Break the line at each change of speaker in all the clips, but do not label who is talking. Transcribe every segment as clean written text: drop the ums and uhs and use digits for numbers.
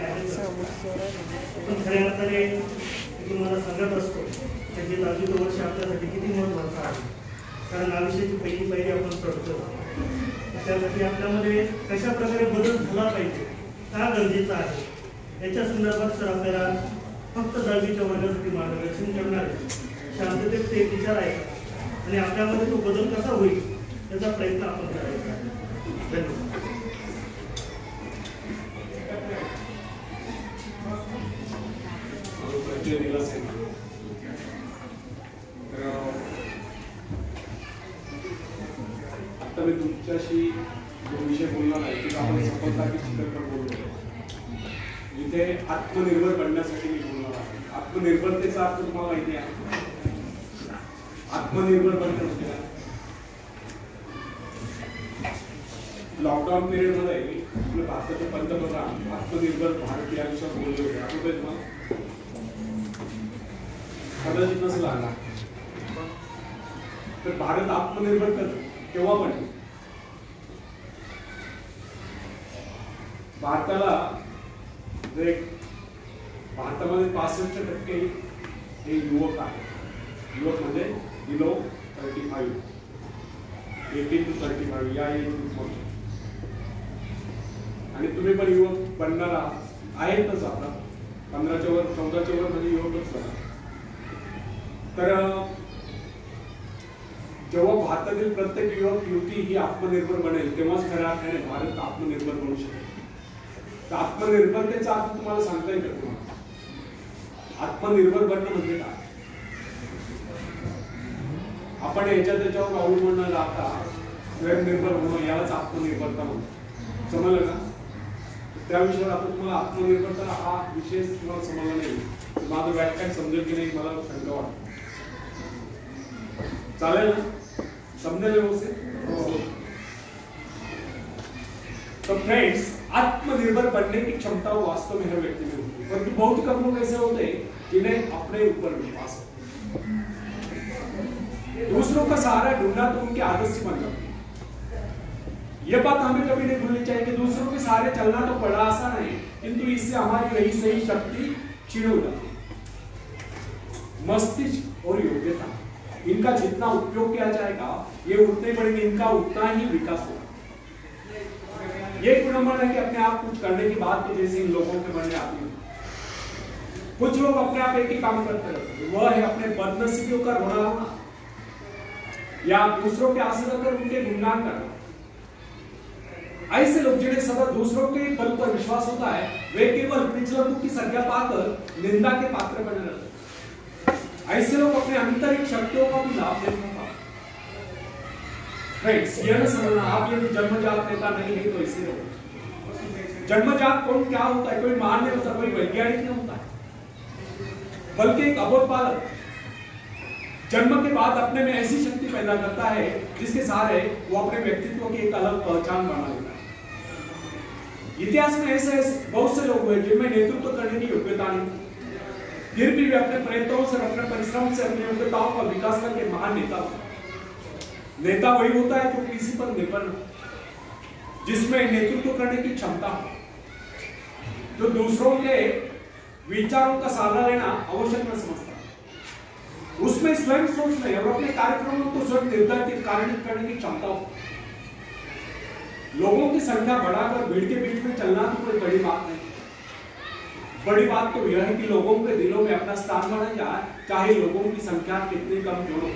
आपण खऱ्या अर्थाने तुम्हाला सांगत असतो त्याचे 10वीचं वर्ष आपल्यासाठी किती महत्त्वाचं आहे, कारण आयुष्याची पहिली पायरी आपण चढतो. त्यासाठी आपल्यामध्ये कशा प्रकारे बदल झाला पाहिजे, का गरजेचं आहे याच्या संदर्भात सर आपल्याला फक्त 10वीच्या वर्गासाठी मार्गदर्शन करणारे शांततेत ते विचार आहेत आणि आपल्यामध्ये तो बदल कसा होईल याचा प्रयत्न आपण करायचा. धन्यवाद.
आता मी तुमच्याशी जो विषय बोलणार आहे की आपण सफलता की चित्रपट बोलतो, जिथे आत्मनिर्भर बनण्यासाठी मी बोलणार आहे. आत्मनिर्भरतेचा अर्थ तुम्हाला माहिती आहे. आत्मनिर्भर बनणे म्हणजे काय? लॉकडाऊन पिरियड मध्ये आपल्या भारताचे पंतप्रधान आत्मनिर्भर भारत या विषयावर बोलले होते. आठवतंय तुम्हाला? कदाचित नसला आला तर भारत आत्मनिर्भर करतो केव्हा पण भारताला भारतामध्ये 65% हे युवक आहेत. युवक म्हणजे बिलो 35, 18 to 35 या एज ग्रुपमध्ये. आणि तुम्ही पण युवक बनणार आहेतच. आता 15च्या वर 14च्या वर म्हणजे युवकच झाला. तर जेव्हा भारतातील प्रत्येक युवक युवती ही आत्मनिर्भर बनेल तेव्हाच खऱ्या अर्थाने भारत आत्मनिर्भर बनू शकेल. तर आत्मनिर्भरतेचा अर्थ तुम्हाला सांगता येईल का तुम्हाला? आत्मनिर्भर बनणं म्हणजे काय? आपण याच्या त्याच्यावर अवलंबून न राहता स्वयंनिर्भर होणं यालाच आत्मनिर्भरता म्हणतो. समजलं का? त्या विषयावर आता तुम्हाला आत्मनिर्भरता हा विषय तुम्हाला समजला नाही, माझं व्याख्यान समजेल की नाही मला शंका वाटते. चालेल ना? समजेल व्यवस्थित? तो फ्रेंड्स, आत्मनिर्भर बनने की क्षमता वास्तव में हर व्यक्ति में होती है, परंतु बहुत कम लोग ऐसे होते हैं जिन्हें अपने ऊपर विश्वास है. दूसरों का सहारा ढूंढना तो उनकी आदत सी बन जाती है. यह बात हमें कभी नहीं भूलनी चाहिए कि दूसरों के सहारे चलना तो बड़ा आसान है, किंतु इससे हमारी रही सही शक्ति क्षीण हो जाती है. मस्तिष्क और योग्यता, इनका जितना उपयोग किया जाएगा ये उतने बढ़ेंगे, इनका उतना ही विकास होगा. ये गुणमान है कि अपने आप कुछ करने की बात तो जैसे इन लोगों के मन में आती है. कुछ लोग अपने आप एक ही काम करते रहते हैं, वह है अपने बदनसीबियों का रोना रोना या दूसरों के आंसू कर उनके गुणगान करना. ऐसे लोग जिन्हें सदा दूसरों के बल पर विश्वास होता है वे केवल पिछलों की संज्ञा पाकर निंदा के पात्र बने रहते हैं. ऐसे लोग अपने आंतरिक शक्तियों का भी लाभ लेते हैं. फ्रेंड्स, यह न समझना आप यदि जन्मजात नेता नहीं है तो इसे रहो. जन्मजात कौन क्या होता है? कोई महान नहीं होता, कोई वैज्ञानिक नहीं होता है, बल्कि एक अबोध बालक जन्म के बाद अपने में ऐसी शक्ति पैदा करता है जिसके सहारे वो अपने व्यक्तित्व की एक अलग पहचान बना लेता है. इतिहास में ऐसे बहुत से लोग हुए जिनमें नेतृत्व करने की योग्यता नहीं, फिर भी वे अपने प्रयत्नों से, अपने परिश्रम से, अपनी योग्यताओं का विकास करके महान नेता हुए. नेता वही होता है जो किसी पर निर्भर हो, जिसमें नेतृत्व करने की क्षमता हो, जो दूसरों के विचारों का सहारा लेना आवश्यक न समझता, उसमें स्वयं सोचने और अपने कार्यक्रमों को स्वयं निर्धारित कार्यान्वित करने की क्षमता हो. लोगों की संख्या बढ़ाकर भीड़ के बीच में चलना तो कोई बड़ी बात नहीं. बड़ी बात तो यह है कि लोगों के दिलों में अपना स्थान बना जाए, चाहे लोगों की संख्या कितनी कम क्यों हो.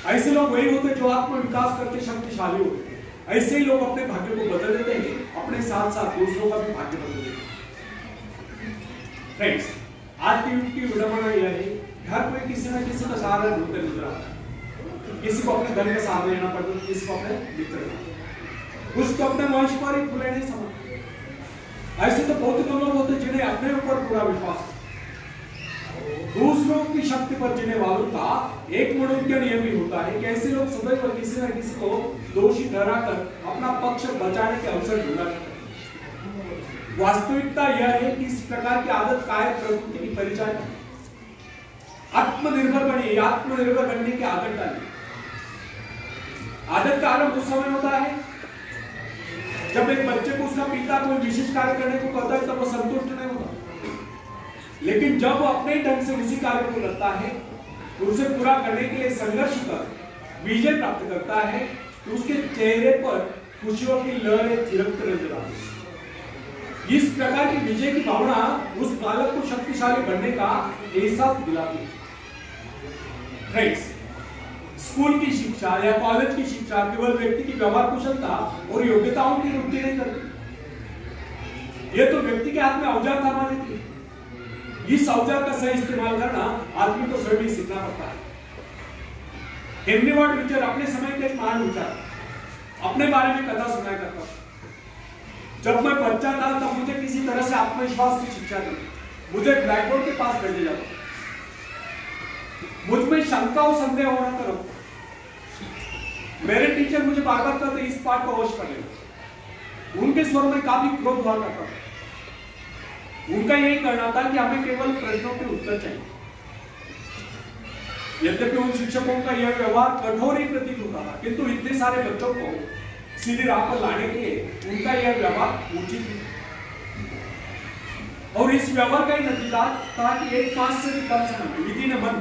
ऐसे लोग वही होते जो आत्म विकास करके शक्तिशाली होते हैं. ऐसे ही लोग अपने भाग्य को बदल देते हैं, अपने साथ साथ दूसरों का भी भाग्य बदल देते हैं. फ्रेंड्स, आज की युग की विडंबना यह है हर कोई किसी न किसी का सहारा ढूंढते नजर आता है. किसी को अपने धन का सहारा लेना पड़ता है, किसी को अपने मित्र का, उसको अपने वंश पर ही खुले नहीं समझते. ऐसे तो बहुत कम लोग होते जिन्हें अपने ऊपर पूरा विश्वास है. दूसरों की शक्ति पर जीने वालों का एक मनोज्ञ नियम ही होता है कि ऐसे लोग सदैव किसी न किसी को दोषी ठहराकर अपना पक्ष बचाने के अवसर ढूंढा करते हैं. वास्तविकता यह है कि इस प्रकार की आदत कायर प्रवृत्ति की परिचय है. आत्मनिर्भर बनिए, आत्मनिर्भर बनने की आदत डालिए. आदत का आरंभ उस समय होता है जब एक बच्चे को उसका पिता कोई विशेष कार्य करने को कहता है तब वो संतुष्ट नहीं होता, लेकिन जब वो अपने ढंग से उसी कार्य को करता है, उसे पूरा करने के लिए संघर्ष कर विजय प्राप्त करता है, तो उसके चेहरे पर खुशियों की लहरें थिरकते नजर आती है। इस प्रकार की विजय की भावना उस बालक को शक्तिशाली बनने का एहसास दिलाती है। फ्रेंड्स, स्कूल की शिक्षा या कॉलेज की शिक्षा केवल व्यक्ति की व्यवहार कुशलता और योग्यताओं की वृद्धि नहीं करती, यह तो व्यक्ति के हाथ में औजार थमा देती है। इस औजार का सही इस्तेमाल करना आदमी को स्वयं ही सीखना पड़ता है। हेनरी वार्ड बीचर अपने समय के एक महान विचार अपने बारे में कथा सुनाया करता था। जब मैं बच्चा था तब मुझे किसी तरह से आत्मविश्वास की शिक्षा दी, मुझे ब्लैक बोर्ड के पास बैठे जाता, मुझ में शंका और संदेह होना था। मेरे टीचर मुझे बार बार कहते इस पाठ को अवश्य पढ़ेगा। उनके स्वर में काफी क्रोध हुआ करता था। उनका यही कहना था कि हमें केवल प्रश्नों के उत्तर चाहिए। यद्यपि उन शिक्षकों का यह व्यवहार कठोर ही प्रतीत होता था, किंतु इतने सारे बच्चों को सीधी राह पर लाने के लिए उनका यह व्यवहार उचित है। और इस व्यवहार का ही नतीजा था कि 1 मास से भी कम समय में विधि न बन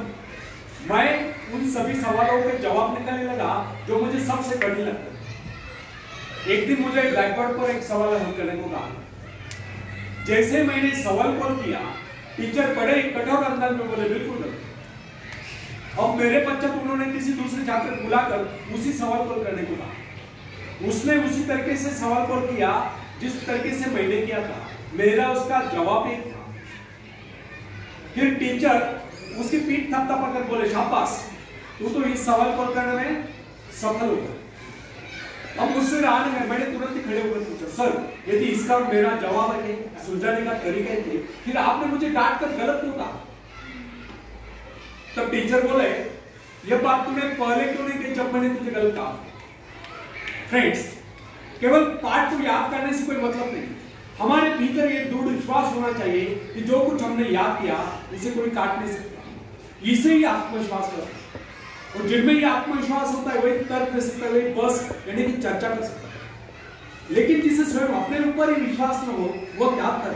मैं उन सभी सवालों के जवाब निकालने लगा जो मुझे सबसे कठिन लगता था। एक दिन मुझे ब्लैक बोर्ड पर एक सवाल हल करने को कहा। जैसे मैंने सवाल कॉल किया, टीचर बड़े कठोर अंदाज में बोले, बिल्कुल। अब मेरे पश्चात उन्होंने किसी दूसरे छात्र को बुलाकर उसी सवाल कॉल करने को कहा। उसने उसी तरीके से सवाल कॉल किया जिस तरीके से मैंने किया था। मेरा उसका जवाब एक था। फिर टीचर उसकी पीठ थपथपाकर बोले, शाबाश, तू तो इस सवाल कॉल करने में सफल हो गया। अब मुझसे रहा नहीं, मैंने तुरंत ही खड़े होकर पूछा, सर यदि इसका मेरा जवाब है सुलझाने का तरीका है, फिर आपने मुझे डांट कर गलत क्यों कहा? तब टीचर बोले, यह बात तूने पहले क्यों नहीं की जब मैंने तुझे गलत कहा? फ्रेंड्स, केवल पाठ को याद करने से कोई मतलब नहीं। हमारे भीतर यह दृढ़ विश्वास होना चाहिए कि जो कुछ हमने याद किया उसे कोई काट नहीं सकता। इसे ही आत्मविश्वास करता है। और जिनमें यह आत्मविश्वास होता है वही तर्क कर सकता है, वही बस यानी कि चर्चा कर सकता है। लेकिन जिसे स्वयं अपने ऊपर ही विश्वास न हो, वो क्या करता है?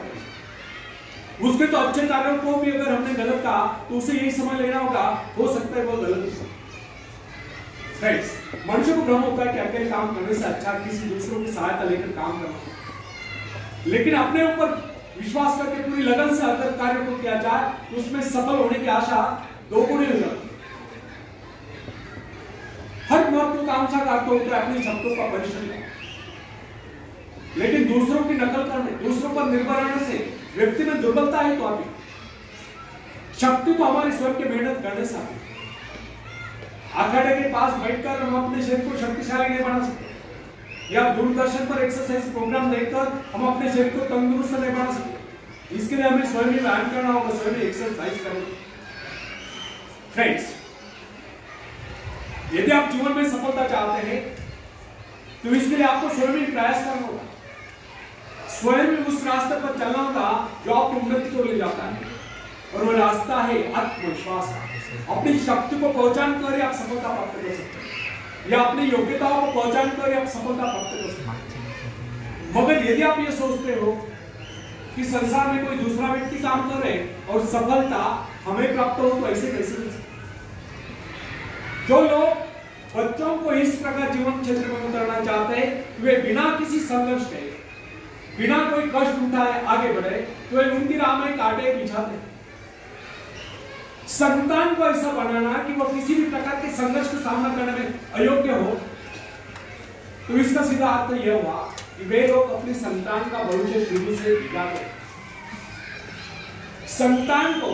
उसके तो अच्छे कार्यों को भी अगर हमने गलत कहा तो उसे यही समझ लेना होगा, हो सकता है वो गलत हो। फ्रेंड्स, मनुष्य को भ्रम होता है कि अकेले काम करने से अच्छा किसी दूसरों की सहायता लेकर काम करना, लेकिन अपने ऊपर विश्वास करके पूरी लगन से अगर कार्य को किया जाए तो उसमें सफल होने की आशा 2 गुनी हो जाती है। हर महत्वाकांक्षा का अर्थ होता है अपनी शब्दों का परिश्रम, लेकिन दूसरों की नकल करने, दूसरों पर निर्भर रहने से व्यक्ति में दुर्बलता ही तो आती है। शक्ति तो हमारी स्वयं की मेहनत करने से आती है। अखाड़े के पास बैठकर हम अपने शरीर को शक्तिशाली नहीं बना सकते, या दूरदर्शन पर एक्सरसाइज प्रोग्राम देखकर हम अपने शरीर को तंदुरुस्त नहीं बना सकते। इसके लिए हमें स्वयं ही व्यायाम करना होगा, स्वयं ही एक्सरसाइज करना। फ्रेंड्स, यदि आप जीवन में सफलता चाहते हैं तो इसके लिए आपको स्वयं ही प्रयास करना होगा, स्वयं ही उस रास्ते पर चलना होगा जो आपको उन्नति को ले जाता है। और वो रास्ता है आत्मविश्वास। अपनी शक्ति को पहचान कर ही आप सफलता प्राप्त कर सकते हैं, या अपनी योग्यताओं को पहचान कर आप सफलता प्राप्त कर सकते हैं। मगर यदि आप ये सोचते हो कि संसार में कोई दूसरा व्यक्ति काम कर रहे और सफलता हमें प्राप्त हो, तो ऐसे कैसे कर सकते? जो लोग बच्चों को इस प्रकार जीवन क्षेत्र में उतरना चाहते हैं, वे बिना किसी संघर्ष के, बिना कोई कष्ट उठाए आगे बढ़े, तो वे उनकी राह में कांटे बिछाते हैं। संतान को ऐसा बनाना कि वह किसी भी प्रकार के संघर्ष का सामना करने में अयोग्य हो, तो इसका सीधा अर्थ यह हुआ कि वे लोग अपनी संतान का भविष्य शुरू से बिगाड़ते। संतान को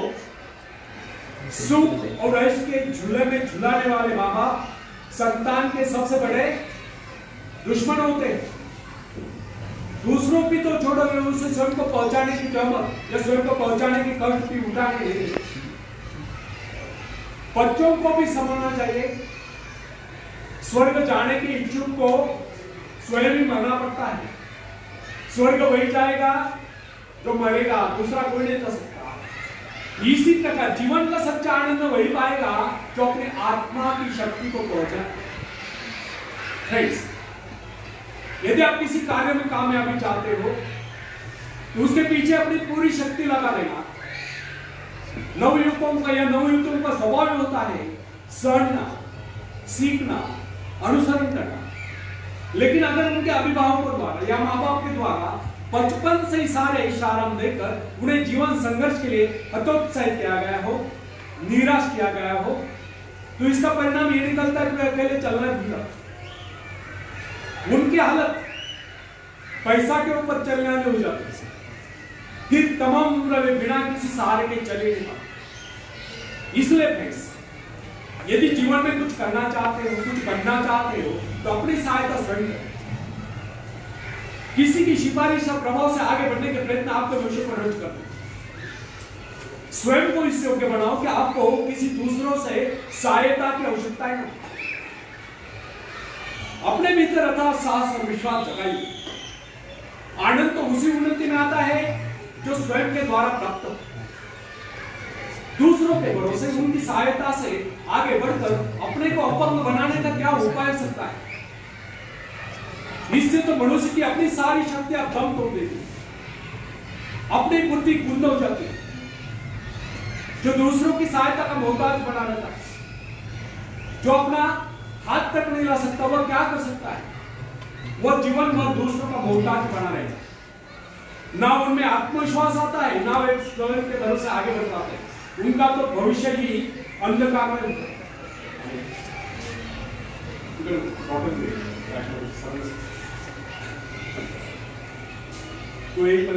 सुख और ऐश के झूले में झुलाने वाले माँ बाप संतान के सबसे बड़े दुश्मन होते हैं। दूसरों की तो छोड़ो, उसे स्वयं को पहुंचाने की जहमत या स्वयं को पहुंचाने की कष्ट भी उठाने नहीं देते। बच्चों को भी समझना चाहिए, स्वर्ग जाने के इच्छुक को स्वयं ही मरना पड़ता है। स्वर्ग वही जाएगा जो मरेगा, दूसरा कोई नहीं कर सकता। इसी प्रकार जीवन का सच्चा आनंद वही पाएगा जो अपने आत्मा की शक्ति को पहुंचा। फ्रेंड्स, यदि आप किसी कार्य में कामयाबी चाहते हो तो उसके पीछे अपनी पूरी शक्ति लगा देना। नवयुवकों का या नवयुवकों का स्वभाव होता है सड़ना, सीखना, अनुसरण करना। लेकिन अगर उनके अभिभावकों द्वारा या माँ बाप के द्वारा बचपन से ही सारे इशारा देकर उन्हें जीवन संघर्ष के लिए हतोत्साहित किया गया हो, निराश किया गया हो, तो इसका परिणाम ये निकलता है कि वे अकेले चलना भूल जाते। उनकी हालत पैसा के ऊपर चलने वाली हो जाती है, फिर तमाम उम्र वे बिना किसी सहारे के चले नहीं पाते। इसलिए फ्रेंड्स, यदि जीवन में कुछ करना चाहते हो, कुछ बनना चाहते हो, तो अपनी सहायता स्वयं करो। किसी की सिफारिश या प्रभाव से आगे बढ़ने के प्रयत्न आपको भविष्य पर रोज करते। स्वयं को इस योग्य बनाओ कि आपको किसी दूसरों से सहायता की आवश्यकता है ना। अपने भीतर अथाह साहस और विश्वास जगाइए। आनंद तो उसी उन्नति में आता है जो स्वयं के द्वारा प्राप्त हो। दूसरों के भरोसे उनकी सहायता से आगे बढ़कर अपने को अपंग बनाने का क्या उपाय हो सकता है? इससे तो मनुष्य की अपनी सारी शक्तियां दम तोड़ देती, अपनी बुद्धि कुंद हो जाती है। जो दूसरों की सहायता का मोहताज बना रहता है, जो अपना हाथ तक नहीं ला सकता, वह क्या कर सकता है? वह जीवन भर दूसरों का मोहताज बना रहता है। ना उनमें आत्मविश्वास आता है, ना वे स्वयं के भरोसे आगे बढ़ पाते हैं। उनका तो भविष्य ही अंधकार में होता है। तो एक